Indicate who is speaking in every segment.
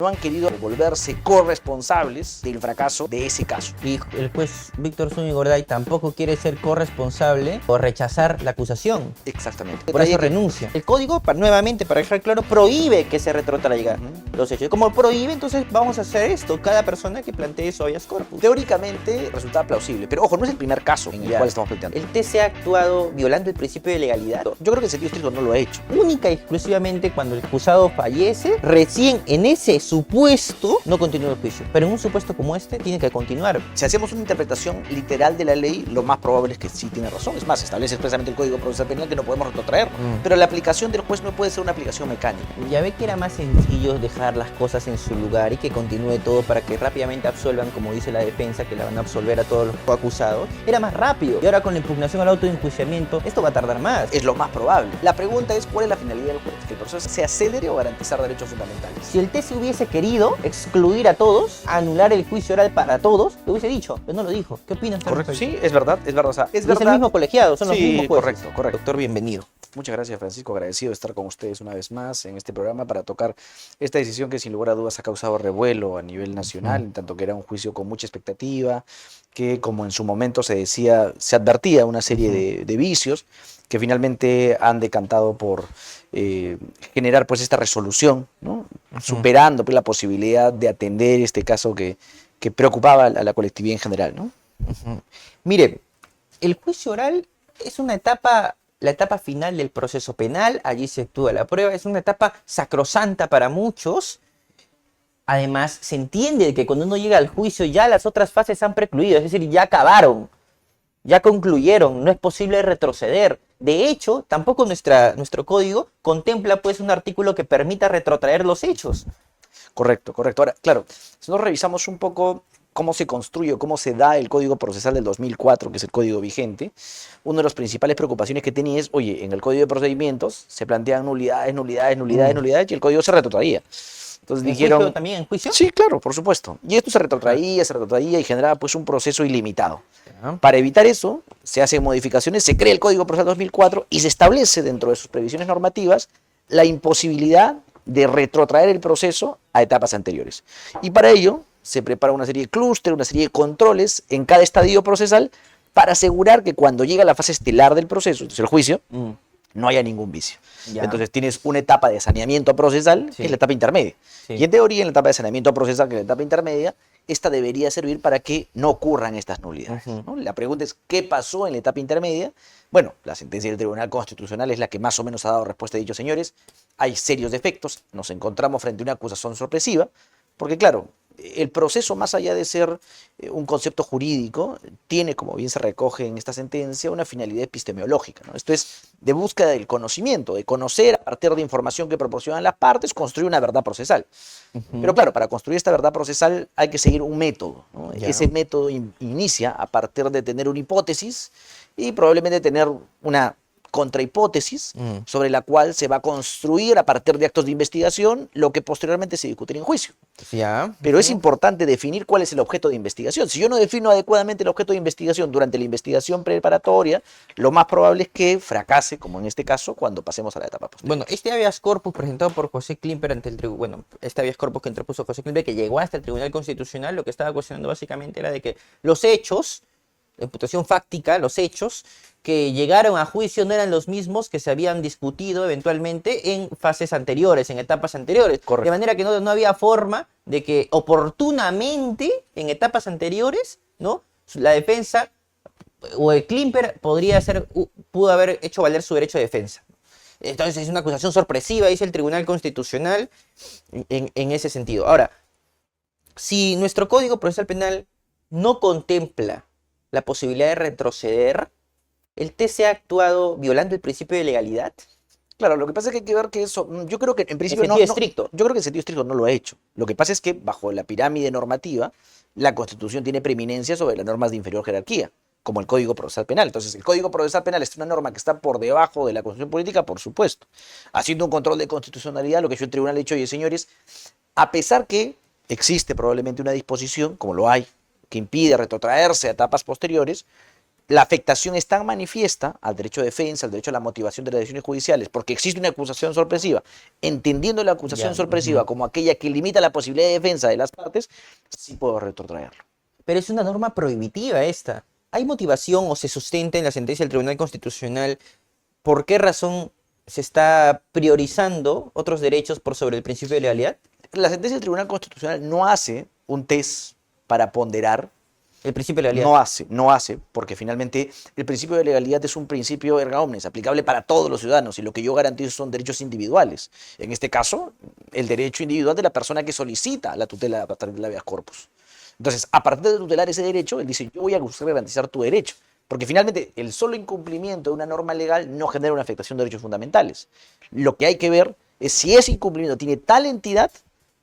Speaker 1: no han querido volverse corresponsables del fracaso de ese caso.
Speaker 2: Y el juez Víctor Zúñiga Gorday tampoco quiere ser corresponsable o rechazar la acusación.
Speaker 1: Exactamente.
Speaker 2: Por eso renuncia.
Speaker 3: El código, nuevamente, para dejar claro, prohíbe que se retrotraiga los hechos. Como prohíbe, entonces vamos a hacer esto. Cada persona que plantee su habeas corpus.
Speaker 1: Teóricamente resulta plausible, pero ojo, no es el primer caso en el cual estamos planteando.
Speaker 3: ¿El TC ha actuado violando el principio de legalidad?
Speaker 1: Yo creo que en sentido estricto no lo ha hecho.
Speaker 3: Única y exclusivamente cuando el acusado fallece, recién en ese supuesto no continúa el juicio. Pero en un supuesto como este tiene que continuar.
Speaker 1: Si hacemos una interpretación literal de la ley, lo más probable es que sí tiene razón. Es más, establece expresamente el Código Procesal Penal que no podemos retrotraer. Pero la aplicación del juez no puede ser una aplicación mecánica.
Speaker 3: Ya ve que era más sencillo dejar las cosas en su lugar y que continúe todo para que rápidamente absuelvan, como dice la defensa, que la van a absolver a todos los coacusados. Era más rápido. Y ahora con la impugnación al autoenjuiciamiento, esto va a tardar más.
Speaker 1: Es lo más probable. La pregunta es cuál es la finalidad del juez, que el proceso sea célere o garantizar derechos fundamentales.
Speaker 3: Si el TC hubiese querido excluir a todos, anular el juicio oral para todos, lo hubiese dicho, pero no lo dijo. ¿Qué opinas?
Speaker 1: Correcto, sí, es verdad, es verdad. O sea,
Speaker 3: Es el mismo colegiado, son los mismos jueces.
Speaker 1: Correcto, correcto. Doctor, bienvenido. Muchas gracias, Francisco. Agradecido de estar con ustedes una vez más en este programa para tocar esta decisión que sin lugar a dudas ha causado revuelo a nivel nacional, en tanto que era un juicio con mucha expectativa, que como en su momento se decía, se advertía una serie de vicios que finalmente han decantado por generar pues esta resolución, ¿no? Superando pues, la posibilidad de atender este caso que preocupaba a la colectividad en general, ¿no?
Speaker 3: Mire, el juicio oral es una etapa, la etapa final del proceso penal, allí se actúa la prueba, es una etapa sacrosanta para muchos. Además, se entiende que cuando uno llega al juicio ya las otras fases han precluido, es decir, ya acabaron, ya concluyeron, no es posible retroceder. De hecho, tampoco nuestro código contempla pues un artículo que permita retrotraer los hechos.
Speaker 1: Correcto, correcto. Ahora, claro, si nos revisamos un poco cómo se construye, cómo se da el Código Procesal del 2004, que es el código vigente, una de las principales preocupaciones que tenía es, oye, en el Código de Procedimientos se plantean nulidades, nulidades, y el código se retrotraía. Entonces dijeron...
Speaker 3: ¿También en juicio?
Speaker 1: Sí, claro, por supuesto. Y esto se retrotraía y generaba pues un proceso ilimitado. Para evitar eso, se hacen modificaciones, se crea el Código Procesal 2004 y se establece dentro de sus previsiones normativas la imposibilidad de retrotraer el proceso a etapas anteriores. Y para ello se prepara una serie de clústeres, una serie de controles en cada estadio procesal para asegurar que cuando llega la fase estelar del proceso, entonces el juicio, no haya ningún vicio. Ya. Entonces tienes una etapa de saneamiento procesal, que es la etapa intermedia. Y en teoría, en la etapa de saneamiento procesal, que es la etapa intermedia, esta debería servir para que no ocurran estas nulidades, ¿no? La pregunta es, ¿qué pasó en la etapa intermedia? Bueno, la sentencia del Tribunal Constitucional es la que más o menos ha dado respuesta a dichos señores. Hay serios defectos, nos encontramos frente a una acusación sorpresiva, porque claro, el proceso, más allá de ser un concepto jurídico, tiene, como bien se recoge en esta sentencia, una finalidad epistemológica, ¿no? Esto es de búsqueda del conocimiento, de conocer a partir de información que proporcionan las partes, construir una verdad procesal. Pero claro, para construir esta verdad procesal hay que seguir un método, ¿no? Ese método inicia a partir de tener una hipótesis y probablemente tener una contrahipótesis sobre la cual se va a construir a partir de actos de investigación lo que posteriormente se discutirá en juicio. Pero es importante definir cuál es el objeto de investigación. Si yo no defino adecuadamente el objeto de investigación durante la investigación preparatoria, lo más probable es que fracase, como en este caso, cuando pasemos a la etapa posterior.
Speaker 3: Bueno, este habeas corpus presentado por José Klimper ante el tribunal, bueno, este habeas corpus que interpuso José Klimper, que llegó hasta el Tribunal Constitucional, lo que estaba cuestionando básicamente era de que los hechos, la imputación fáctica, los hechos que llegaron a juicio no eran los mismos que se habían discutido eventualmente en fases anteriores, en etapas anteriores.
Speaker 1: Correcto.
Speaker 3: De manera que no había forma de que oportunamente en etapas anteriores, ¿no?, la defensa o el Klimper pudo haber hecho valer su derecho de defensa. Entonces es una acusación sorpresiva, dice el Tribunal Constitucional en ese sentido. Ahora, si nuestro Código Procesal Penal no contempla la posibilidad de retroceder, ¿el TC ha actuado violando el principio de legalidad?
Speaker 1: Claro, lo que pasa es que hay que ver que eso, yo creo que en principio
Speaker 3: en sentido estricto.
Speaker 1: Yo creo que en sentido estricto no lo ha hecho. Lo que pasa es que bajo la pirámide normativa, la Constitución tiene preeminencia sobre las normas de inferior jerarquía, como el Código Procesal Penal. Entonces, el Código Procesal Penal es una norma que está por debajo de la Constitución Política, por supuesto. Haciendo un control de constitucionalidad, lo que yo el tribunal ha dicho, oye, señores, a pesar que existe probablemente una disposición, como lo hay, que impide retrotraerse a etapas posteriores, la afectación es tan manifiesta al derecho de defensa, al derecho a la motivación de las decisiones judiciales, porque existe una acusación sorpresiva, entendiendo la acusación
Speaker 2: Ya,
Speaker 1: sorpresiva como aquella que limita la posibilidad de defensa de las partes, sí puedo retrotraerlo.
Speaker 3: Pero es una norma prohibitiva esta. ¿Hay motivación o se sustenta en la sentencia del Tribunal Constitucional por qué razón se está priorizando otros derechos por sobre el principio de legalidad?
Speaker 1: La sentencia del Tribunal Constitucional no hace un test para ponderar.
Speaker 3: El principio de legalidad.
Speaker 1: No hace, porque finalmente el principio de legalidad es un principio erga omnes, aplicable para todos los ciudadanos, y lo que yo garantizo son derechos individuales. En este caso, el derecho individual de la persona que solicita la tutela a partir del habeas corpus. Entonces, a partir de tutelar ese derecho, él dice, yo voy a buscar garantizar tu derecho. Porque finalmente, el solo incumplimiento de una norma legal no genera una afectación de derechos fundamentales. Lo que hay que ver es si ese incumplimiento tiene tal entidad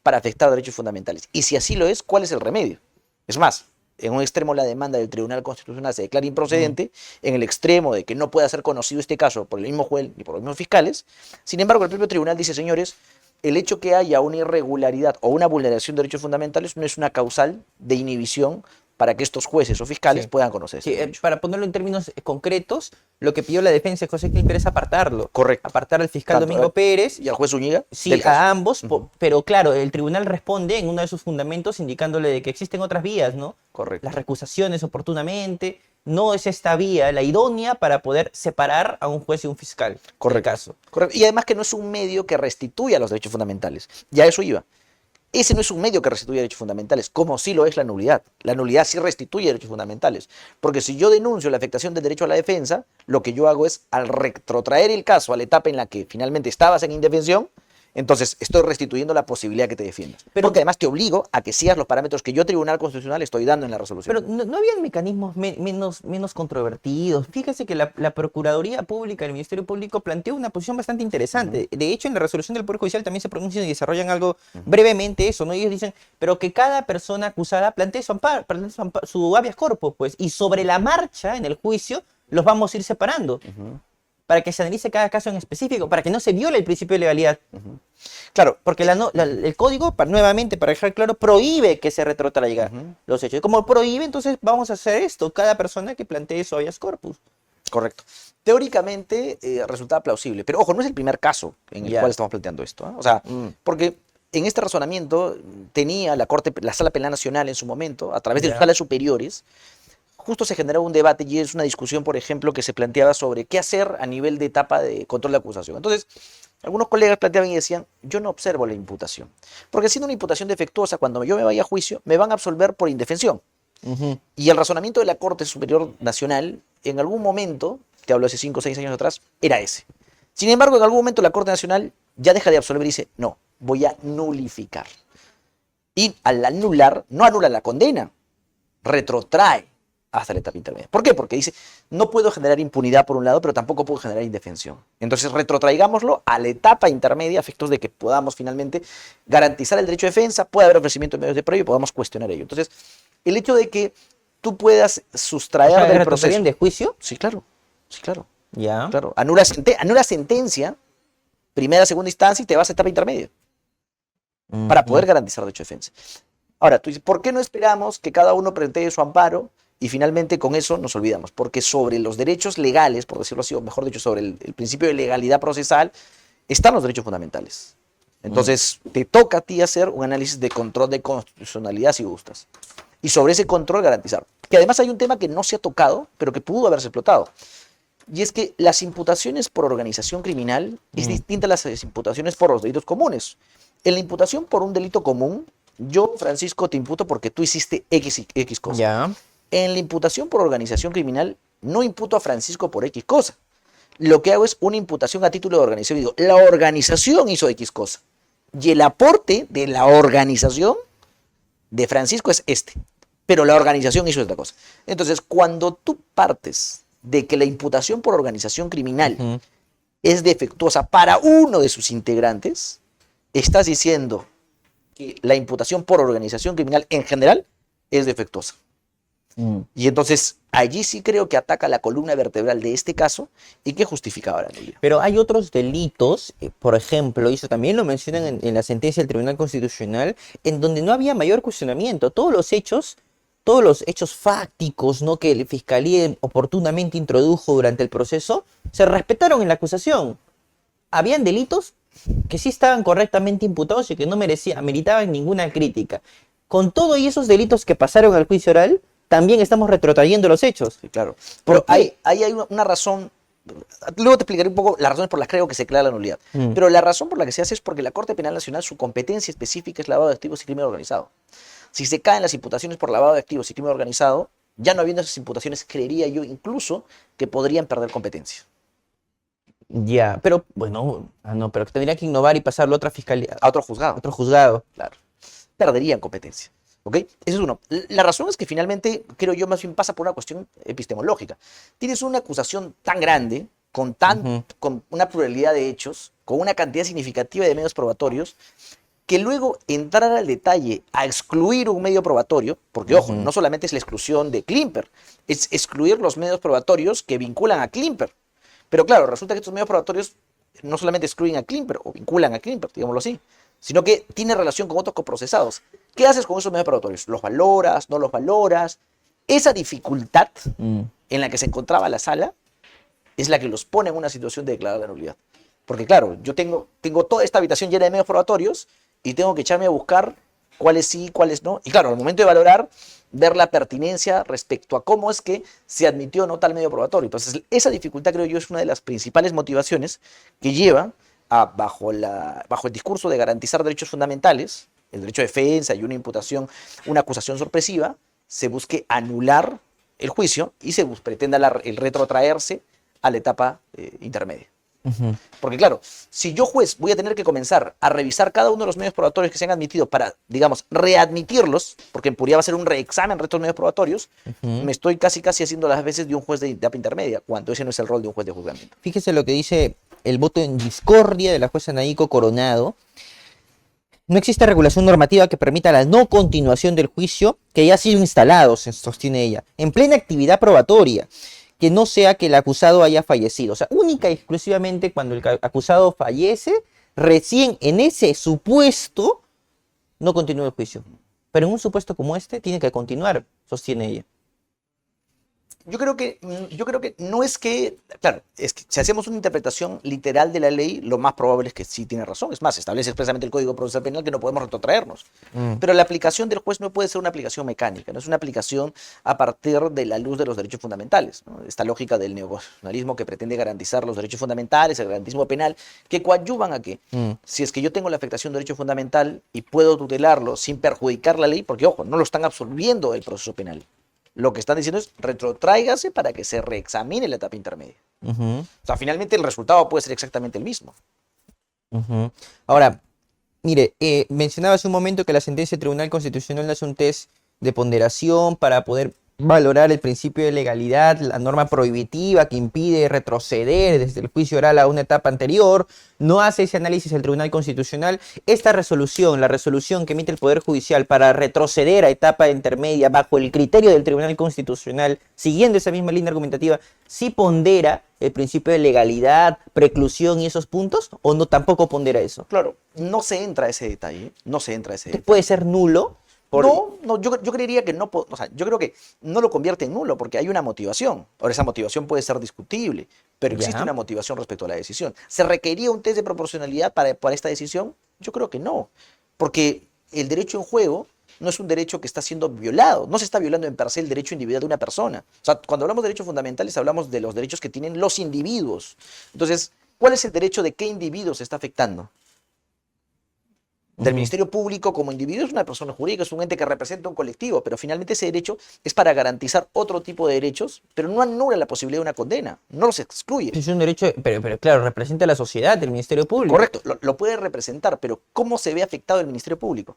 Speaker 1: para afectar derechos fundamentales. Y si así lo es, ¿cuál es el remedio? Es más, en un extremo la demanda del Tribunal Constitucional se declara improcedente, en el extremo de que no pueda ser conocido este caso por el mismo juez ni por los mismos fiscales. Sin embargo, el propio tribunal dice, señores, el hecho que haya una irregularidad o una vulneración de derechos fundamentales no es una causal de inhibición para que estos jueces o fiscales
Speaker 3: Sí.
Speaker 1: puedan conocer ese
Speaker 3: Sí,
Speaker 1: derecho.
Speaker 3: para ponerlo en términos concretos, lo que pidió la defensa de José Klimper es apartarlo.
Speaker 1: Correcto.
Speaker 3: Apartar al fiscal
Speaker 1: Tanto
Speaker 3: Domingo Pérez.
Speaker 1: Y al juez Zúñiga
Speaker 3: Sí,
Speaker 1: del caso.
Speaker 3: a ambos, pero claro, el tribunal responde en uno de sus fundamentos indicándole de que existen otras vías, ¿no?
Speaker 1: Correcto.
Speaker 3: Las recusaciones oportunamente, no es esta vía la idónea para poder separar a un juez y un fiscal. del
Speaker 1: Correcto.
Speaker 3: caso.
Speaker 1: Correcto. Y además que no es un medio que restituya los derechos fundamentales. Ya eso iba. Ese no es un medio que restituya derechos fundamentales, como sí lo es la nulidad. La nulidad sí restituye derechos fundamentales. Porque si yo denuncio la afectación del derecho a la defensa, lo que yo hago es, al retrotraer el caso a la etapa en la que finalmente estabas en indefensión, entonces estoy restituyendo la posibilidad que te defiendas. Porque además te obligo a que sigas los parámetros que yo, Tribunal Constitucional, estoy dando en la resolución.
Speaker 3: Pero no habían mecanismos menos controvertidos. Fíjese que la Procuraduría Pública, el Ministerio Público planteó una posición bastante interesante. De hecho, en la resolución del Poder Judicial también se pronuncian y desarrollan algo brevemente eso, ¿no? Ellos dicen, pero que cada persona acusada plantee su habeas corpus, pues, y sobre la marcha en el juicio los vamos a ir separando. Para que se analice cada caso en específico, para que no se viole el principio de legalidad.
Speaker 1: Claro,
Speaker 3: Porque el código, nuevamente, para dejar claro, prohíbe que se retrotraiga los hechos. Como prohíbe, entonces vamos a hacer esto, cada persona que plantee su habeas corpus.
Speaker 1: correcto. Teóricamente resultaba plausible, pero ojo, no es el primer caso en el
Speaker 3: Ya.
Speaker 1: cual estamos planteando esto. ¿Eh? O sea, porque en este razonamiento tenía la Sala Penal Nacional en su momento, a través de sus salas superiores, justo se generó un debate y es una discusión, por ejemplo, que se planteaba sobre qué hacer a nivel de etapa de control de acusación. Entonces, algunos colegas planteaban y decían, yo no observo la imputación, porque siendo una imputación defectuosa, cuando yo me vaya a juicio, me van a absolver por indefensión. Y el razonamiento de la Corte Superior Nacional, en algún momento, te hablo hace 5 o 6 años atrás, era ese. Sin embargo, en algún momento la Corte Nacional ya deja de absolver y dice, no, voy a nulificar. Y al anular, no anula la condena, retrotrae hasta la etapa intermedia. ¿Por qué? Porque dice, no puedo generar impunidad por un lado, pero tampoco puedo generar indefensión. Entonces retrotraigámoslo a la etapa intermedia a efectos de que podamos finalmente garantizar el derecho de defensa, puede haber ofrecimiento de medios de prueba y podamos cuestionar ello. Entonces, el hecho de que tú puedas sustraer del proceso...
Speaker 3: ¿Retrotraían de juicio?
Speaker 1: Sí, claro. Sí, claro.
Speaker 3: Ya.
Speaker 1: Claro. Anula sentencia, primera, segunda instancia y te vas a etapa intermedia para poder garantizar derecho de defensa. Ahora, tú dices, ¿por qué no esperamos que cada uno plantee su amparo y finalmente con eso nos olvidamos? Porque sobre los derechos legales, por decirlo así, o mejor dicho, sobre el principio de legalidad procesal, están los derechos fundamentales. Entonces, te toca a ti hacer un análisis de control de constitucionalidad si gustas. Y sobre ese control garantizar. Que además hay un tema que no se ha tocado, pero que pudo haberse explotado. Y es que las imputaciones por organización criminal es distinta a las imputaciones por los delitos comunes. En la imputación por un delito común, yo, Francisco, te imputo porque tú hiciste X cosa.
Speaker 3: Ya.
Speaker 1: En la imputación por organización criminal, no imputo a Francisco por X cosa. Lo que hago es una imputación a título de organización. Y digo, la organización hizo X cosa. Y el aporte de la organización de Francisco es este. Pero la organización hizo esta cosa. Entonces, cuando tú partes de que la imputación por organización criminal es defectuosa para uno de sus integrantes, estás diciendo que la imputación por organización criminal en general es defectuosa. Y entonces allí sí creo que ataca la columna vertebral de este caso y que justificaba la nulidad.
Speaker 3: Pero hay otros delitos, por ejemplo, y eso también lo mencionan en la sentencia del Tribunal Constitucional, en donde no había mayor cuestionamiento. Todos los hechos todos los hechos fácticos, ¿no?, que la fiscalía oportunamente introdujo durante el proceso, se respetaron en la acusación. Habían delitos que sí estaban correctamente imputados y que no meritaban ninguna crítica. Con todos esos delitos que pasaron al juicio oral, también estamos retrotrayendo los hechos.
Speaker 1: Sí, claro. Pero ahí hay una razón. Luego te explicaré un poco las razones por las que creo que se crea la nulidad. Pero la razón por la que se hace es porque la Corte Penal Nacional, su competencia específica es lavado de activos y crimen organizado. Si se caen las imputaciones por lavado de activos y crimen organizado, ya no habiendo esas imputaciones, creería yo incluso que podrían perder competencia.
Speaker 3: Ya, pero bueno, no, pero tendría que innovar y pasarlo a otra fiscalía,
Speaker 1: A otro juzgado.
Speaker 3: a otro juzgado.
Speaker 1: Claro. Perderían competencia. ¿Ok? Eso es uno. La razón es que finalmente, creo yo, más bien pasa por una cuestión epistemológica. Tienes una acusación tan grande, con una pluralidad de hechos, con una cantidad significativa de medios probatorios, que luego entrar al detalle a excluir un medio probatorio, porque ojo, no solamente es la exclusión de Klimper, es excluir los medios probatorios que vinculan a Klimper. Pero claro, resulta que estos medios probatorios no solamente excluyen a Klimper o vinculan a Klimper, digámoslo así, sino que tiene relación con otros coprocesados. ¿Qué haces con esos medios probatorios? ¿Los valoras? ¿No los valoras? Esa dificultad en la que se encontraba la sala es la que los pone en una situación de declarar la nulidad. Porque claro, yo tengo toda esta habitación llena de medios probatorios y tengo que echarme a buscar cuáles sí, cuáles no. Y claro, al momento de valorar, ver la pertinencia respecto a cómo es que se admitió o no tal medio probatorio. Entonces, esa dificultad creo yo es una de las principales motivaciones que lleva bajo el discurso de garantizar derechos fundamentales, el derecho de defensa y una imputación, una acusación sorpresiva, se busque anular el juicio y se pretenda el retrotraerse a la etapa intermedia. Porque claro, si yo juez voy a tener que comenzar a revisar cada uno de los medios probatorios que se han admitido para, digamos, readmitirlos, porque en puridad va a ser un reexamen de estos medios probatorios, me estoy casi haciendo las veces de un juez de etapa intermedia, cuando ese no es el rol de un juez de juzgamiento.
Speaker 3: Fíjese lo que dice el voto en discordia de la jueza Naiko Coronado. No existe regulación normativa que permita la no continuación del juicio que ya ha sido instalado, se sostiene ella, en plena actividad probatoria, que no sea que el acusado haya fallecido. O sea, única y exclusivamente cuando el acusado fallece, recién en ese supuesto no continúa el juicio. Pero en un supuesto como este tiene que continuar, sostiene ella.
Speaker 1: Yo creo que no es que, claro, es que si hacemos una interpretación literal de la ley, lo más probable es que sí tiene razón. Es más, establece expresamente el Código Procesal Penal que no podemos retrotraernos. Pero la aplicación del juez no puede ser una aplicación mecánica, no es una aplicación a partir de la luz de los derechos fundamentales, ¿no? Esta lógica del neoconstitucionalismo que pretende garantizar los derechos fundamentales, el garantismo penal, que coadyuvan a que, si es que yo tengo la afectación de derecho fundamental y puedo tutelarlo sin perjudicar la ley, porque ojo, no lo están absorbiendo el proceso penal. Lo que están diciendo es retrótraigase para que se reexamine la etapa intermedia. O sea, finalmente el resultado puede ser exactamente el mismo.
Speaker 3: Ahora, mire, mencionaba hace un momento que la sentencia del Tribunal Constitucional hace un test de ponderación para poder valorar el principio de legalidad, la norma prohibitiva que impide retroceder desde el juicio oral a una etapa anterior. No hace ese análisis el Tribunal Constitucional. Esta resolución, la resolución que emite el Poder Judicial para retroceder a etapa intermedia bajo el criterio del Tribunal Constitucional, siguiendo esa misma línea argumentativa, ¿sí pondera el principio de legalidad, preclusión y esos puntos? ¿O no tampoco pondera eso?
Speaker 1: Claro, no se entra a ese detalle, no se entra a ese detalle.
Speaker 3: ¿Puede ser nulo?
Speaker 1: No, yo creería que no, o sea, yo creo que no lo convierte en nulo porque hay una motivación. Ahora, esa motivación puede ser discutible, pero existe una motivación respecto a la decisión. ¿Se requería un test de proporcionalidad para esta decisión? Yo creo que no, porque el derecho en juego no es un derecho que está siendo violado, no se está violando en per se el derecho individual de una persona. O sea, cuando hablamos de derechos fundamentales hablamos de los derechos que tienen los individuos. Entonces, ¿cuál es el derecho de qué individuo se está afectando? Del Ministerio Público como individuo es una persona jurídica, es un ente que representa un colectivo, pero finalmente ese derecho es para garantizar otro tipo de derechos, pero no anula la posibilidad de una condena, no los excluye.
Speaker 3: Es un derecho, pero claro, representa a la sociedad, el Ministerio Público.
Speaker 1: Correcto, lo puede representar, pero ¿cómo se ve afectado el Ministerio Público?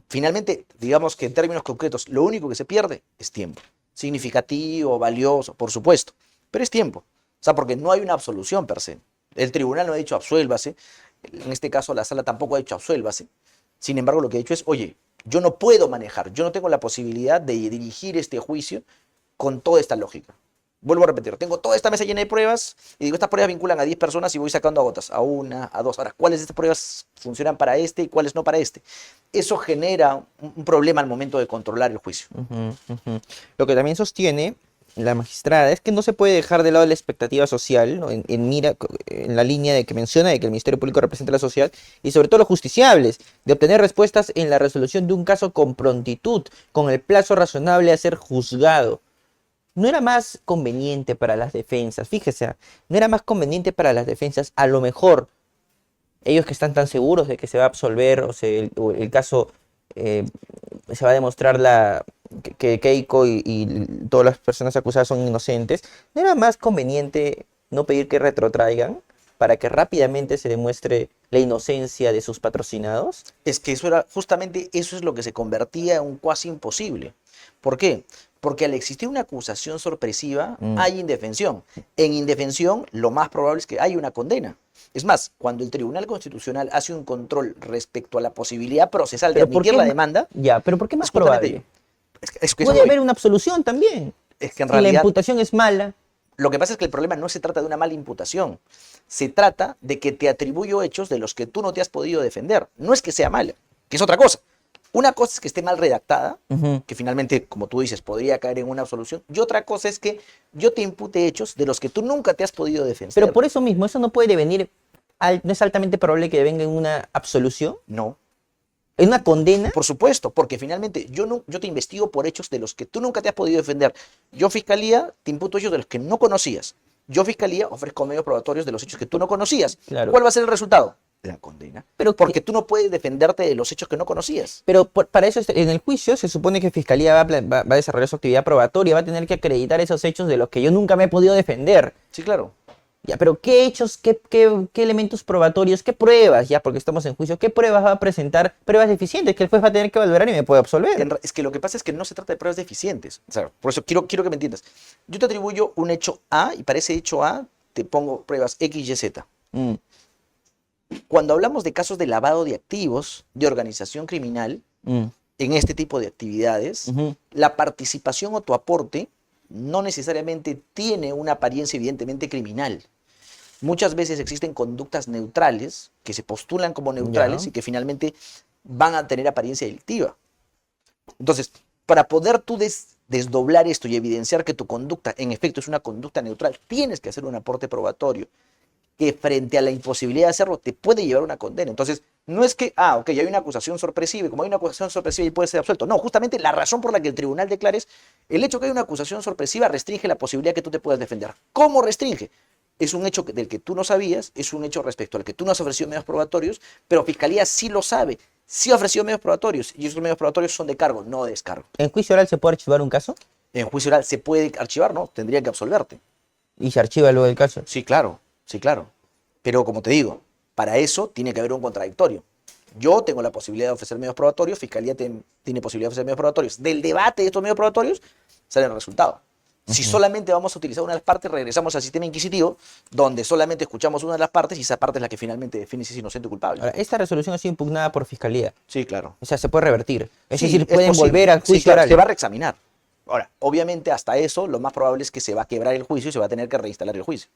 Speaker 1: Finalmente, digamos que en términos concretos, lo único que se pierde es tiempo. Significativo, valioso, por supuesto, pero es tiempo. O sea, porque no hay una absolución per se. El tribunal no ha dicho absuélvase. En este caso, la sala tampoco ha dicho absuélvase. Sin embargo, lo que ha dicho es, oye, yo no puedo manejar, yo no tengo la posibilidad de dirigir este juicio con toda esta lógica. Vuelvo a repetir, tengo toda esta mesa llena de pruebas y digo, estas pruebas vinculan a 10 personas y voy sacando a gotas, a una, a dos. Ahora, ¿cuáles de estas pruebas funcionan para este y cuáles no para este? eso genera un problema al momento de controlar el juicio.
Speaker 3: Lo que también sostiene la magistrada es que no se puede dejar de lado la expectativa social, ¿no? En la línea de que menciona de que el Ministerio Público representa a la sociedad y sobre todo los justiciables, de obtener respuestas en la resolución de un caso con prontitud, con el plazo razonable a ser juzgado. ¿No era más conveniente para las defensas? Fíjese, ¿no era más conveniente para las defensas, a lo mejor, ellos que están tan seguros de que se va a absolver o el caso se va a demostrar que Keiko y todas las personas acusadas son inocentes, ¿no era más conveniente no pedir que retrotraigan para que rápidamente se demuestre la inocencia de sus patrocinados?
Speaker 1: Es que justamente eso es lo que se convertía en un cuasi imposible. ¿Por qué? Porque al existir una acusación sorpresiva, hay indefensión. En indefensión, lo más probable es que haya una condena. Es más, cuando el Tribunal Constitucional hace un control respecto a la posibilidad procesal de admitir la demanda...
Speaker 3: Ya, pero ¿por qué más probable?
Speaker 1: Puede
Speaker 3: haber una absolución también.
Speaker 1: Es que en
Speaker 3: si
Speaker 1: realidad,
Speaker 3: la imputación es mala.
Speaker 1: Lo que pasa es que el problema no se trata de una mala imputación. Se trata de que te atribuyo hechos de los que tú no te has podido defender. No es que sea mala, que es otra cosa. Una cosa es que esté mal redactada, que finalmente, como tú dices, podría caer en una absolución. Y otra cosa es que yo te impute hechos de los que tú nunca te has podido defender.
Speaker 3: Pero por eso mismo, ¿eso no puede devenir, no es altamente probable que devenga en una absolución?
Speaker 1: No.
Speaker 3: ¿En una condena?
Speaker 1: Por supuesto, porque finalmente yo te investigo por hechos de los que tú nunca te has podido defender. Yo, Fiscalía, te imputo hechos de los que no conocías. Yo, Fiscalía, ofrezco medios probatorios de los hechos que tú no conocías.
Speaker 3: Claro.
Speaker 1: ¿Cuál va a ser el resultado? La condena.
Speaker 3: Pero
Speaker 1: porque tú no puedes defenderte de los hechos que no conocías.
Speaker 3: Pero para eso, en el juicio, se supone que Fiscalía va a desarrollar su actividad probatoria, va a tener que acreditar esos hechos de los que yo nunca me he podido defender.
Speaker 1: Sí, claro.
Speaker 3: Ya, pero ¿qué hechos, qué elementos probatorios, qué pruebas, ya porque estamos en juicio, qué pruebas va a presentar? Pruebas deficientes que el juez va a tener que valorar y me puede absolver.
Speaker 1: Es que lo que pasa es que no se trata de pruebas deficientes. O sea, por eso quiero que me entiendas. Yo te atribuyo un hecho A y para ese hecho A te pongo pruebas X, Y, Z. Cuando hablamos de casos de lavado de activos, de organización criminal, en este tipo de actividades, la participación o tu aporte no necesariamente tiene una apariencia evidentemente criminal. Muchas veces existen conductas neutrales que se postulan como neutrales y que finalmente van a tener apariencia delictiva. Entonces, para poder tú desdoblar esto y evidenciar que tu conducta en efecto es una conducta neutral, tienes que hacer un aporte probatorio que frente a la imposibilidad de hacerlo te puede llevar a una condena. Entonces, no es que, ok, hay una acusación sorpresiva y como hay una acusación sorpresiva y puede ser absuelto. No, justamente la razón por la que el tribunal declara es el hecho que hay una acusación sorpresiva restringe la posibilidad que tú te puedas defender. ¿Cómo restringe? Es un hecho del que tú no sabías, es un hecho respecto al que tú no has ofrecido medios probatorios, pero Fiscalía sí lo sabe, sí ha ofrecido medios probatorios y esos medios probatorios son de cargo, no de descargo.
Speaker 3: ¿En juicio oral se puede archivar un caso?
Speaker 1: En juicio oral se puede archivar, ¿no? Tendría que absolverte.
Speaker 3: ¿Y se archiva luego el caso?
Speaker 1: Sí, claro, sí, claro. Pero como te digo, para eso tiene que haber un contradictorio. Yo tengo la posibilidad de ofrecer medios probatorios, Fiscalía tiene posibilidad de ofrecer medios probatorios. Del debate de estos medios probatorios sale el resultado. Si solamente vamos a utilizar una de las partes, regresamos al sistema inquisitivo, donde solamente escuchamos una de las partes y esa parte es la que finalmente define si es inocente o culpable.
Speaker 3: Ahora, esta resolución ha sido impugnada por Fiscalía.
Speaker 1: Sí, claro.
Speaker 3: O sea, se puede revertir. Es
Speaker 1: Sí,
Speaker 3: decir,
Speaker 1: es
Speaker 3: pueden
Speaker 1: posible.
Speaker 3: volver al juicio
Speaker 1: Sí, claro,
Speaker 3: oral.
Speaker 1: se va a reexaminar. Ahora, obviamente hasta eso, lo más probable es que se va a quebrar el juicio y se va a tener que reinstalar el juicio.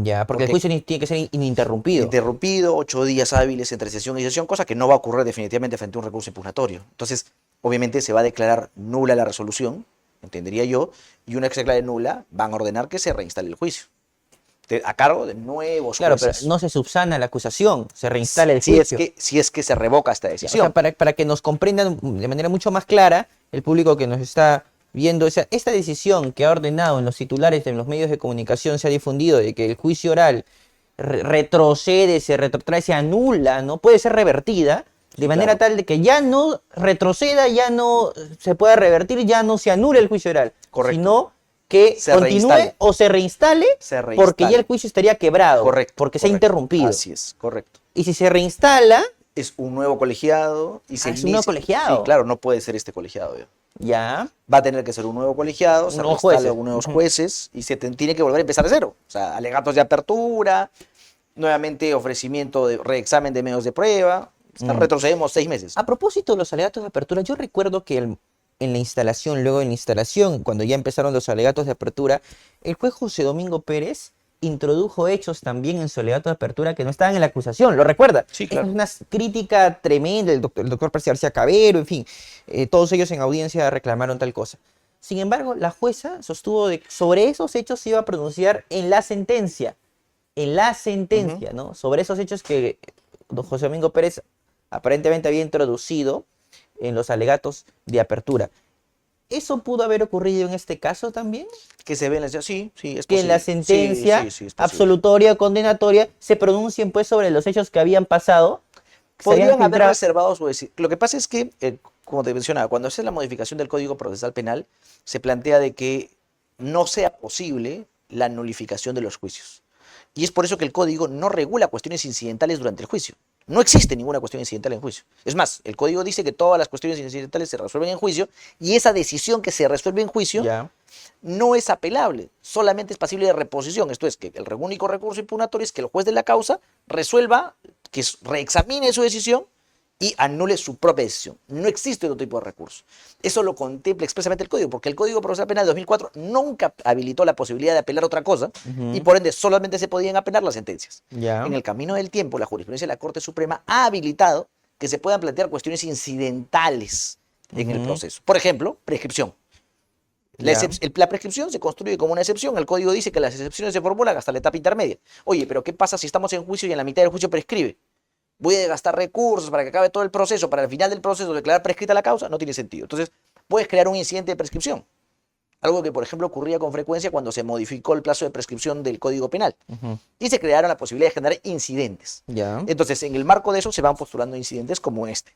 Speaker 3: Ya, porque el juicio tiene que ser ininterrumpido.
Speaker 1: Interrumpido, 8 días hábiles entre sesión y sesión, cosa que no va a ocurrir definitivamente frente a un recurso impugnatorio. Entonces, obviamente se va a declarar nula la resolución, entendería yo, y una vez que se declare nula, van a ordenar que se reinstale el juicio. A cargo de nuevos
Speaker 3: Claro,
Speaker 1: jueces.
Speaker 3: pero no se subsana la acusación, se reinstala el juicio.
Speaker 1: Si es que se revoca esta
Speaker 3: O
Speaker 1: decisión.
Speaker 3: sea, para que nos comprendan de manera mucho más clara, el público que nos está viendo, o sea, esta decisión que ha ordenado en los titulares de los medios de comunicación se ha difundido de que el juicio oral retrocede, se retrotrae, se anula, ¿no? Puede ser revertida de manera tal de que ya no retroceda, ya no se pueda revertir, ya no se anule el juicio oral.
Speaker 1: Correcto.
Speaker 3: Sino que
Speaker 1: Se
Speaker 3: continúe
Speaker 1: reinstale.
Speaker 3: o se reinstale, porque ya el juicio estaría quebrado.
Speaker 1: Correcto.
Speaker 3: Porque se ha interrumpido.
Speaker 1: Así es, correcto.
Speaker 3: Y si se reinstala,
Speaker 1: Es un nuevo colegiado y se
Speaker 3: es un nuevo colegiado.
Speaker 1: Sí, claro, no puede ser este colegiado.
Speaker 3: ya.
Speaker 1: Va a tener que ser un nuevo colegiado, se
Speaker 3: Nuevos
Speaker 1: reinstala
Speaker 3: jueces.
Speaker 1: nuevos jueces y se tiene que volver a empezar de cero. O sea, alegatos de apertura, nuevamente ofrecimiento de reexamen de medios de prueba. Retrocedemos 6 meses.
Speaker 3: A propósito de los alegatos de apertura, yo recuerdo que en la instalación, luego en la instalación, cuando ya empezaron los alegatos de apertura, el juez José Domingo Pérez introdujo hechos también en su alegato de apertura que no estaban en la acusación, ¿lo recuerda?
Speaker 1: Sí, claro.
Speaker 3: Es una crítica tremenda, el doctor Percy García Cabero, en fin, todos ellos en audiencia reclamaron tal cosa. Sin embargo, la jueza sostuvo de que sobre esos hechos se iba a pronunciar en la sentencia, ¿no? Sobre esos hechos que don José Domingo Pérez aparentemente había introducido en los alegatos de apertura. ¿Eso pudo haber ocurrido en este caso también?
Speaker 1: Que se ve en la sí, sí, es
Speaker 3: Que
Speaker 1: posible.
Speaker 3: en la sentencia
Speaker 1: Sí, es posible.
Speaker 3: absolutoria o condenatoria se pronuncien pues sobre los hechos que habían pasado. Se habían
Speaker 1: Podrían haber
Speaker 3: filtrado.
Speaker 1: reservado su decisión. Lo que pasa es que, como te mencionaba, cuando hace la modificación del Código Procesal Penal, se plantea de que no sea posible la nulificación de los juicios. Y es por eso que el Código no regula cuestiones incidentales durante el juicio. No existe ninguna cuestión incidental en juicio. Es más, el Código dice que todas las cuestiones incidentales se resuelven en juicio y esa decisión que se resuelve en juicio
Speaker 3: Ya.
Speaker 1: no es apelable, solamente es pasible de reposición. Esto es que el único recurso impugnatorio es que el juez de la causa resuelva, que reexamine su decisión y anule su propia decisión. No existe otro tipo de recurso. Eso lo contempla expresamente el Código, porque el Código Procesal Penal de 2004 nunca habilitó la posibilidad de apelar otra cosa y por ende solamente se podían apelar las sentencias.
Speaker 3: Ya.
Speaker 1: En el camino del tiempo, la jurisprudencia de la Corte Suprema ha habilitado que se puedan plantear cuestiones incidentales en el proceso. Por ejemplo, prescripción. La prescripción se construye como una excepción. El código dice que las excepciones se formulan hasta la etapa intermedia. Oye, pero ¿qué pasa si estamos en juicio y en la mitad del juicio prescribe? Voy a gastar recursos para que acabe todo el proceso, para al final del proceso declarar prescrita la causa. No tiene sentido. Entonces, puedes crear un incidente de prescripción. Algo que, por ejemplo, ocurría con frecuencia cuando se modificó el plazo de prescripción del Código Penal. Y se crearon la posibilidad de generar incidentes.
Speaker 3: Ya.
Speaker 1: Entonces, en el marco de eso se van postulando incidentes como este.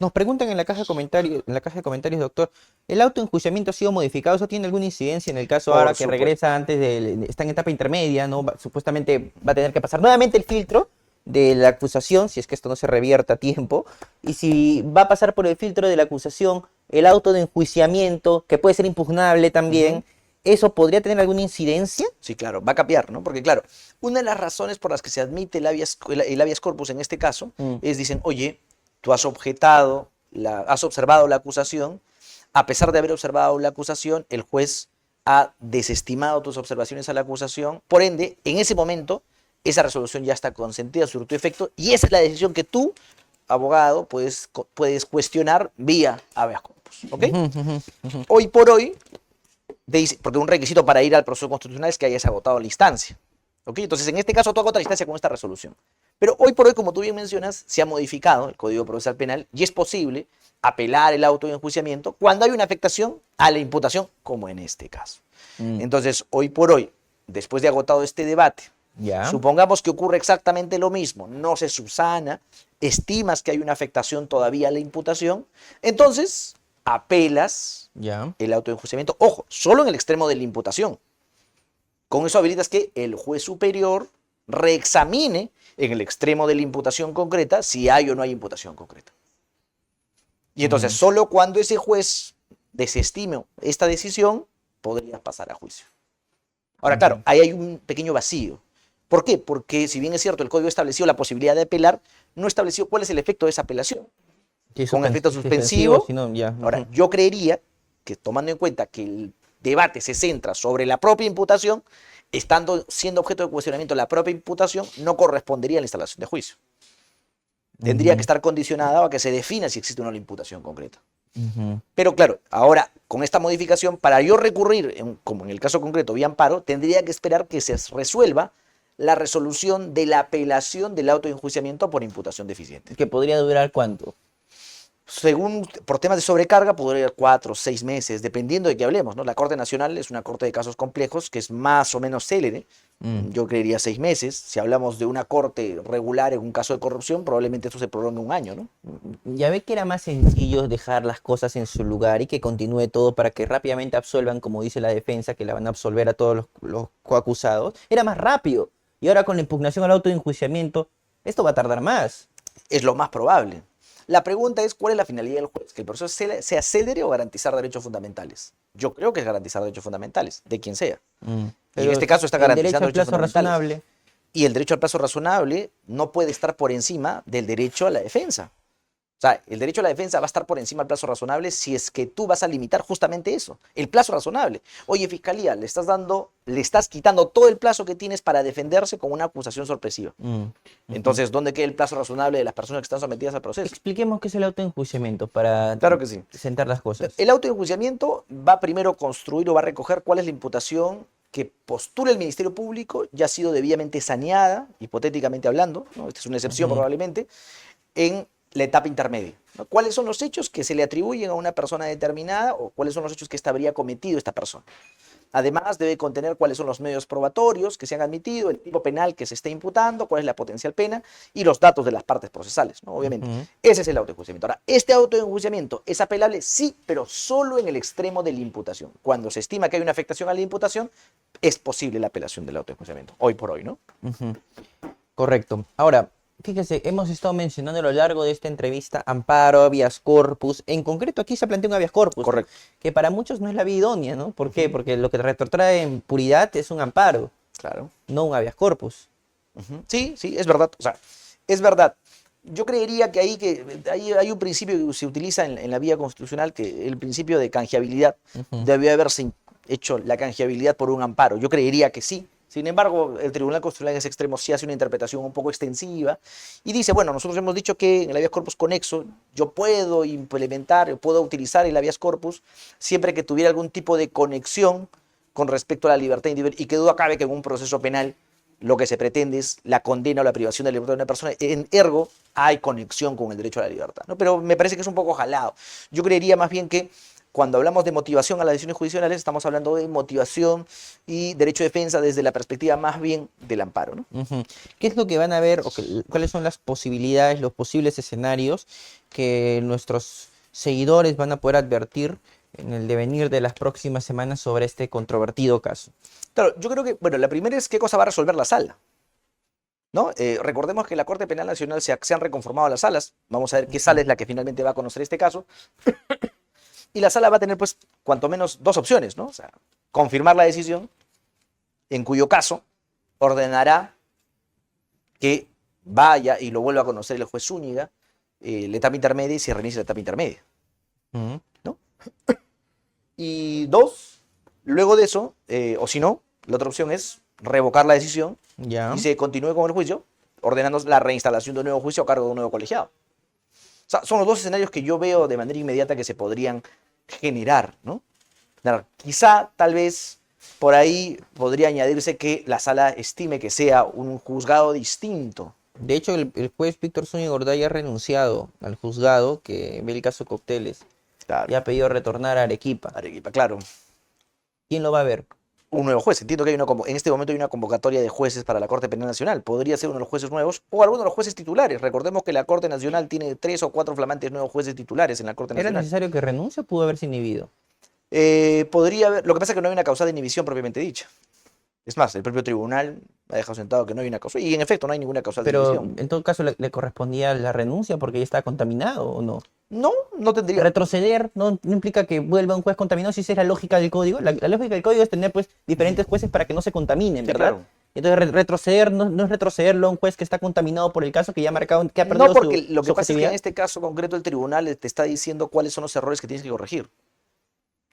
Speaker 3: Nos preguntan en la caja de comentarios, doctor, ¿el autoenjuiciamiento ha sido modificado? ¿Eso tiene alguna incidencia en el caso
Speaker 1: Por
Speaker 3: ahora que
Speaker 1: supuesto.
Speaker 3: regresa está en etapa intermedia, ¿no? Supuestamente va a tener que pasar nuevamente el filtro de la acusación, si es que esto no se revierte a tiempo, y si va a pasar por el filtro de la acusación el auto de enjuiciamiento, que puede ser impugnable también, ¿eso podría tener alguna incidencia?
Speaker 1: Sí, claro, va a cambiar, ¿no? Porque, claro, una de las razones por las que se admite el habeas corpus en este caso es, dicen, oye, tú has objetado, has observado la acusación, a pesar de haber observado la acusación, el juez ha desestimado tus observaciones a la acusación, por ende, en ese momento, esa resolución ya está consentida, surtió efecto, y esa es la decisión que tú, abogado, puedes cuestionar vía habeas corpus, ¿ok? Hoy por hoy, porque un requisito para ir al proceso constitucional es que hayas agotado la instancia, ¿ok? Entonces, en este caso, tú agotas la instancia con esta resolución. Pero hoy por hoy, como tú bien mencionas, se ha modificado el Código Procesal Penal y es posible apelar el auto de enjuiciamiento cuando hay una afectación a la imputación, como en este caso. Entonces, hoy por hoy, después de agotado este debate,
Speaker 3: Ya.
Speaker 1: supongamos que ocurre exactamente lo mismo, no se subsana, estimas que hay una afectación todavía a la imputación, entonces apelas
Speaker 3: Ya.
Speaker 1: el auto de enjuiciamiento, ojo, solo en el extremo de la imputación. Con eso habilitas que el juez superior reexamine en el extremo de la imputación concreta si hay o no hay imputación concreta. Y entonces, solo cuando ese juez desestime esta decisión, podrías pasar a juicio. Ahora, claro, ahí hay un pequeño vacío. ¿Por qué? Porque si bien es cierto, el código estableció la posibilidad de apelar, no estableció cuál es el efecto de esa apelación. Con efecto suspensivo. Ahora, yo creería que tomando en cuenta que el debate se centra sobre la propia imputación, siendo objeto de cuestionamiento la propia imputación, no correspondería a la instalación de juicio. Tendría que estar condicionada a que se defina si existe o no la imputación concreta. Pero claro, ahora con esta modificación, para yo recurrir, como en el caso concreto, vía amparo, tendría que esperar que se resuelva la resolución de la apelación del auto de enjuiciamiento por imputación deficiente.
Speaker 3: ¿Que podría durar cuánto?
Speaker 1: Por temas de sobrecarga, podría ir 4 o 6 meses, dependiendo de qué hablemos, ¿no? La Corte Nacional es una corte de casos complejos que es más o menos célere. Yo creería 6 meses. Si hablamos de una corte regular en un caso de corrupción, probablemente eso se prolongue 1 año, ¿no?
Speaker 3: Ya ve que era más sencillo dejar las cosas en su lugar y que continúe todo para que rápidamente absuelvan, como dice la defensa, que la van a absolver a todos los coacusados. Era más rápido. Y ahora con la impugnación al auto de enjuiciamiento, esto va a tardar más.
Speaker 1: Es lo más probable. La pregunta es, ¿cuál es la finalidad del juez? ¿Que el proceso sea célere o garantizar derechos fundamentales? Yo creo que es garantizar derechos fundamentales, de quien sea. Y en este caso está garantizando derechos fundamentales.
Speaker 3: Razonable.
Speaker 1: Y el derecho al plazo razonable no puede estar por encima del derecho a la defensa. O sea, el derecho a la defensa va a estar por encima del plazo razonable si es que tú vas a limitar justamente eso, el plazo razonable. Oye, fiscalía, le estás quitando todo el plazo que tienes para defenderse con una acusación sorpresiva. Entonces, ¿dónde queda el plazo razonable de las personas que están sometidas al proceso?
Speaker 2: Expliquemos qué es el autoenjuiciamiento para
Speaker 1: Claro que sí.
Speaker 2: sentar las cosas.
Speaker 1: El autoenjuiciamiento va primero a construir o va a recoger cuál es la imputación que postula el Ministerio Público, ya ha sido debidamente saneada, hipotéticamente hablando, ¿no? Esta es una excepción probablemente, en la etapa intermedia, ¿no? ¿Cuáles son los hechos que se le atribuyen a una persona determinada o cuáles son los hechos que habría cometido esta persona? Además, debe contener cuáles son los medios probatorios que se han admitido, el tipo penal que se esté imputando, cuál es la potencial pena y los datos de las partes procesales, ¿no? Obviamente. Ese es el autoenjuiciamiento. Ahora, este autoenjuiciamiento es apelable, sí, pero solo en el extremo de la imputación. Cuando se estima que hay una afectación a la imputación, es posible la apelación del autoenjuiciamiento, hoy por hoy, ¿no?
Speaker 2: Correcto. Ahora, fíjese, hemos estado mencionando a lo largo de esta entrevista amparo, habeas corpus. En concreto, aquí se plantea un habeas corpus.
Speaker 1: Correcto.
Speaker 2: Que para muchos no es la vía idónea, ¿no? ¿Por qué? Porque lo que retrotrae en puridad es un amparo,
Speaker 1: Claro.
Speaker 2: no un habeas corpus.
Speaker 1: Sí, sí, es verdad. O sea, es verdad. Yo creería que hay un principio que se utiliza en la vía constitucional, que el principio de canjeabilidad. Debió haberse hecho la canjeabilidad por un amparo. Yo creería que sí. Sin embargo, el Tribunal Constitucional en ese extremo sí hace una interpretación un poco extensiva y dice, bueno, nosotros hemos dicho que en el habeas corpus conexo yo puedo implementar, puedo utilizar el habeas corpus siempre que tuviera algún tipo de conexión con respecto a la libertad individual y que duda cabe que en un proceso penal lo que se pretende es la condena o la privación de la libertad de una persona, en ergo hay conexión con el derecho a la libertad, ¿no? Pero me parece que es un poco jalado. Yo creería más bien que cuando hablamos de motivación a las decisiones judiciales, estamos hablando de motivación y derecho de defensa desde la perspectiva más bien del amparo, ¿no?
Speaker 2: ¿Qué es lo que van a ver o cuáles son las posibilidades, los posibles escenarios que nuestros seguidores van a poder advertir en el devenir de las próximas semanas sobre este controvertido caso?
Speaker 1: Claro, yo creo que, bueno, la primera es qué cosa va a resolver la sala, ¿no? Recordemos que la Corte Penal Nacional se han reconformado las salas. Vamos a ver qué sala es la que finalmente va a conocer este caso. Y la sala va a tener, pues, cuanto menos dos opciones, ¿no? O sea, confirmar la decisión, en cuyo caso ordenará que vaya y lo vuelva a conocer el juez Zúñiga, la etapa intermedia y se reinicie la etapa intermedia, ¿no? Y dos, luego de eso, o si no, la otra opción es revocar la decisión
Speaker 2: Ya.
Speaker 1: y se continúe con el juicio, ordenando la reinstalación de un nuevo juicio a cargo de un nuevo colegiado. O sea, son los dos escenarios que yo veo de manera inmediata que se podrían generar, ¿no? Quizá, tal vez, por ahí podría añadirse que la sala estime que sea un juzgado distinto.
Speaker 2: De hecho, el juez Víctor Zúñiga Gorday ha renunciado al juzgado que ve el caso Cócteles
Speaker 1: Claro.
Speaker 2: y ha pedido retornar a Arequipa.
Speaker 1: Arequipa, claro.
Speaker 2: ¿Quién lo va a ver?
Speaker 1: Un nuevo juez. Entiendo que en este momento hay una convocatoria de jueces para la Corte Penal Nacional. Podría ser uno de los jueces nuevos o alguno de los jueces titulares. Recordemos que la Corte Nacional tiene 3 o 4 flamantes nuevos jueces titulares en la Corte
Speaker 2: ¿Era
Speaker 1: Nacional.
Speaker 2: necesario que renuncie o pudo haberse inhibido?
Speaker 1: Podría haber. Lo que pasa es que no hay una causa de inhibición propiamente dicha. Es más, el propio tribunal ha dejado sentado que no hay una causa. Y en efecto, no hay ninguna causa de
Speaker 2: Pero
Speaker 1: inhibición.
Speaker 2: en todo caso le correspondía la renuncia porque ya estaba contaminado o no.
Speaker 1: No, no tendría.
Speaker 2: Retroceder no implica que vuelva un juez contaminado, si esa es la lógica del código. La lógica del código es tener pues diferentes jueces para que no se contaminen,
Speaker 1: Sí,
Speaker 2: ¿verdad?
Speaker 1: claro.
Speaker 2: Entonces retroceder no es retrocederlo a un juez que está contaminado por el caso que ya ha marcado, que ha perdido
Speaker 1: No, porque
Speaker 2: su
Speaker 1: lo que pasa es que
Speaker 2: objetividad.
Speaker 1: en este caso concreto el tribunal te está diciendo cuáles son los errores que tienes que corregir.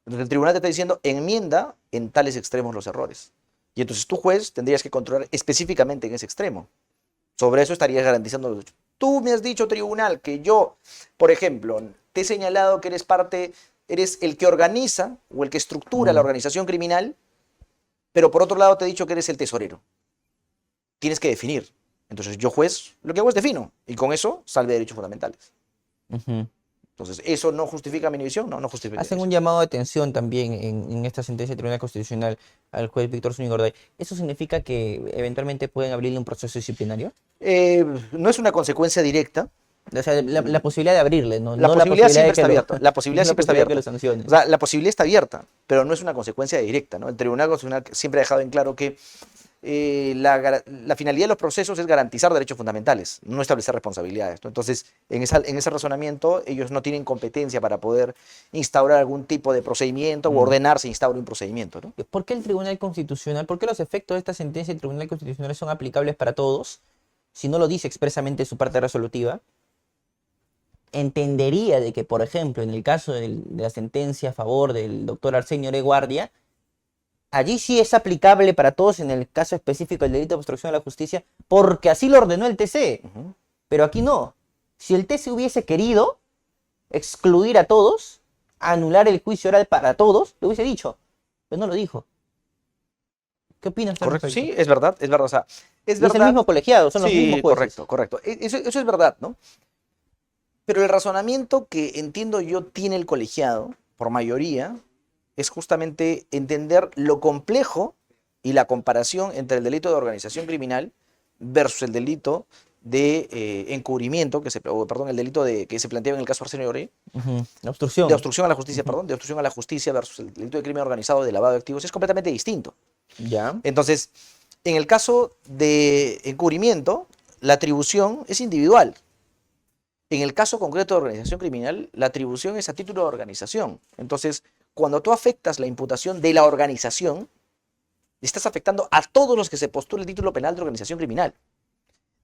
Speaker 1: Entonces el tribunal te está diciendo enmienda en tales extremos los errores. Y entonces tú, juez, tendrías que controlar específicamente en ese extremo. Sobre eso estarías garantizando los hechos. Tú me has dicho, tribunal, que yo, por ejemplo, te he señalado que eres el que organiza o el que estructura la organización criminal, pero por otro lado te he dicho que eres el tesorero. Tienes que definir. Entonces yo, juez, lo que hago es defino. Y con eso salve derechos fundamentales.
Speaker 2: Ujú.
Speaker 1: Entonces, ¿eso no justifica mi inhibición? No, no justifica.
Speaker 2: Hacen un llamado de atención también en esta sentencia del Tribunal Constitucional al juez Víctor Zúñiga Gorday. ¿Eso significa que eventualmente pueden abrirle un proceso disciplinario?
Speaker 1: No es una consecuencia directa.
Speaker 2: O sea, la posibilidad de abrirle, ¿no?
Speaker 1: La
Speaker 2: No
Speaker 1: posibilidad siempre
Speaker 2: de que
Speaker 1: está
Speaker 2: lo-
Speaker 1: abierta. La posibilidad
Speaker 2: no
Speaker 1: siempre está
Speaker 2: posibilidad que
Speaker 1: abierta.
Speaker 2: lo sancionen.
Speaker 1: O sea, la posibilidad está abierta, pero no es una consecuencia directa, ¿no? El Tribunal Constitucional siempre ha dejado en claro que la finalidad de los procesos es garantizar derechos fundamentales, no establecer responsabilidades, ¿no? Entonces, en ese razonamiento, ellos no tienen competencia para poder instaurar algún tipo de procedimiento o ordenar se instaure un procedimiento, ¿no?
Speaker 2: ¿Por qué el Tribunal Constitucional, por qué los efectos de esta sentencia del Tribunal Constitucional son aplicables para todos, si no lo dice expresamente en su parte resolutiva?
Speaker 3: entendería de que, por ejemplo, en el caso de la sentencia a favor del doctor Arsenio Ore Guardia, allí sí es aplicable para todos en el caso específico del delito de obstrucción a la justicia, porque así lo ordenó el TC. Pero aquí no. Si el TC hubiese querido excluir a todos, anular el juicio oral para todos, lo hubiese dicho, pero no lo dijo. ¿Qué opinas tú al
Speaker 1: Correcto,
Speaker 3: respecto?
Speaker 1: sí, es verdad, es verdad. O sea, es
Speaker 3: Y
Speaker 1: verdad.
Speaker 3: es el mismo colegiado, son los
Speaker 1: Sí,
Speaker 3: mismos jueces.
Speaker 1: correcto, correcto. Eso es verdad, ¿no? Pero el razonamiento que entiendo yo tiene el colegiado, por mayoría, es justamente entender lo complejo y la comparación entre el delito de organización criminal versus el delito de encubrimiento, perdón, el delito que se planteaba en el caso Arsenio Ore,
Speaker 3: La obstrucción.
Speaker 1: de obstrucción a la justicia, perdón, de obstrucción a la justicia versus el delito de crimen organizado de lavado de activos, es completamente distinto.
Speaker 3: Ya.
Speaker 1: Entonces, en el caso de encubrimiento, la atribución es individual. En el caso concreto de organización criminal, la atribución es a título de organización. Entonces, cuando tú afectas la imputación de la organización, estás afectando a todos los que se postula el título penal de organización criminal.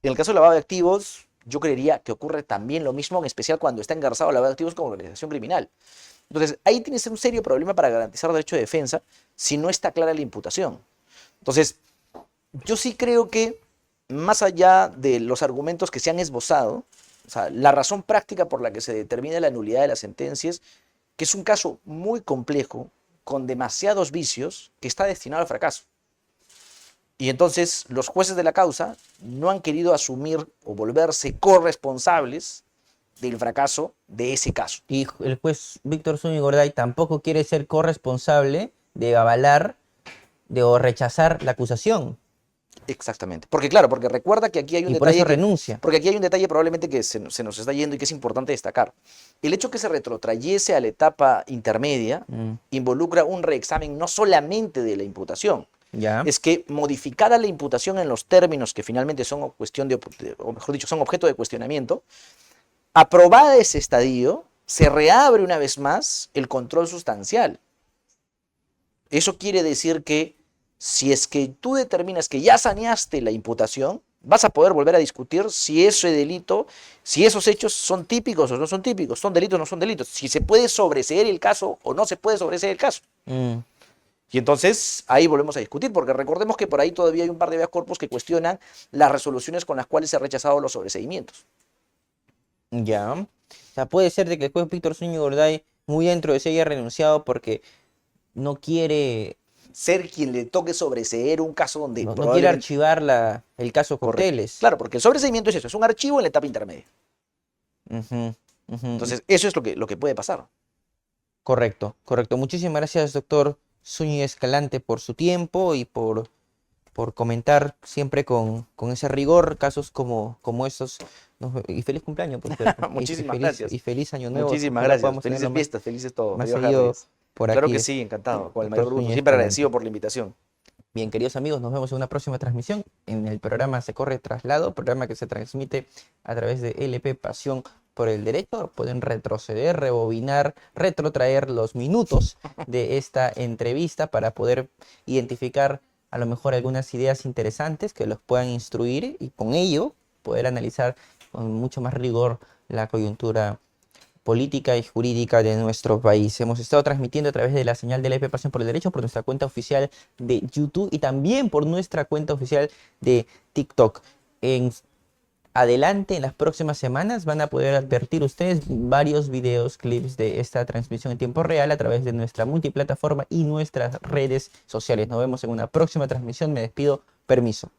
Speaker 1: En el caso del lavado de activos, yo creería que ocurre también lo mismo, en especial cuando está engarzado el lavado de activos con organización criminal. Entonces, ahí tienes un serio problema para garantizar derecho de defensa si no está clara la imputación. Entonces, yo sí creo que, más allá de los argumentos que se han esbozado, o sea, la razón práctica por la que se determina la nulidad de las sentencias, que es un caso muy complejo, con demasiados vicios, que está destinado al fracaso. Y entonces los jueces de la causa no han querido asumir o volverse corresponsables del fracaso de ese caso.
Speaker 3: Y el juez Víctor Zúñiga Gorday tampoco quiere ser corresponsable de avalar o rechazar la acusación.
Speaker 1: Exactamente. Porque claro, porque recuerda que aquí hay un
Speaker 3: Y por
Speaker 1: detalle
Speaker 3: eso renuncia.
Speaker 1: porque aquí hay un detalle probablemente que se nos está yendo y que es importante destacar. El hecho que se retrotrayese a la etapa intermedia involucra un reexamen no solamente de la imputación,
Speaker 3: Ya.
Speaker 1: es que modificada la imputación en los términos que finalmente son cuestión o mejor dicho, son objeto de cuestionamiento, aprobada ese estadio, se reabre una vez más el control sustancial. Eso quiere decir que si es que tú determinas que ya saneaste la imputación, vas a poder volver a discutir si ese delito, si esos hechos son típicos o no son típicos, son delitos o no son delitos, si se puede sobreseer el caso o no se puede sobreseer el caso. Y entonces ahí volvemos a discutir, porque recordemos que por ahí todavía hay un par de habeas corpus que cuestionan las resoluciones con las cuales se han rechazado los sobreseimientos.
Speaker 3: Ya. O sea, puede ser de que el juez Víctor Zúñiga Gorday muy dentro de sí haya renunciado porque no quiere,
Speaker 1: Ser quien le toque sobreseer un caso donde
Speaker 3: no quiere
Speaker 1: probablemente...
Speaker 3: archivar el caso
Speaker 1: Correcto.
Speaker 3: Corteles.
Speaker 1: Claro, porque el sobreseimiento es eso, es un archivo en la etapa intermedia.
Speaker 3: Ujú.
Speaker 1: Entonces, eso es lo que puede pasar.
Speaker 3: Correcto, correcto. Muchísimas gracias, doctor Zúñiga Escalante, por su tiempo y por comentar siempre con ese rigor casos como estos. Y feliz cumpleaños, por cierto.
Speaker 1: Muchísimas gracias.
Speaker 3: Y feliz año nuevo.
Speaker 1: Muchísimas
Speaker 3: Ojalá
Speaker 1: gracias.
Speaker 3: podamos
Speaker 1: Felices
Speaker 3: tenerlo
Speaker 1: fiestas, felices todo.
Speaker 3: más
Speaker 1: Feliz
Speaker 3: seguido
Speaker 1: Reyes.
Speaker 3: por
Speaker 1: Claro
Speaker 3: aquí.
Speaker 1: que sí, encantado. Con el
Speaker 3: Doctor
Speaker 1: mayor gusto.
Speaker 3: Zúñiga
Speaker 1: Siempre
Speaker 3: Escalante.
Speaker 1: agradecido por la invitación.
Speaker 3: Bien, queridos amigos, nos vemos en una próxima transmisión en el programa Se Corre Traslado, programa que se transmite a través de LP Pasión por el Derecho. Pueden retroceder, rebobinar, retrotraer los minutos de esta entrevista para poder identificar a lo mejor algunas ideas interesantes que los puedan instruir y con ello poder analizar con mucho más rigor la coyuntura política y jurídica de nuestro país. Hemos estado transmitiendo a través de la señal de la EP Pasión por el Derecho, por nuestra cuenta oficial de YouTube y también por nuestra cuenta oficial de TikTok. Adelante, en las próximas semanas van a poder advertir ustedes varios videos, clips de esta transmisión en tiempo real a través de nuestra multiplataforma y nuestras redes sociales. Nos vemos en una próxima transmisión. Me despido. Permiso.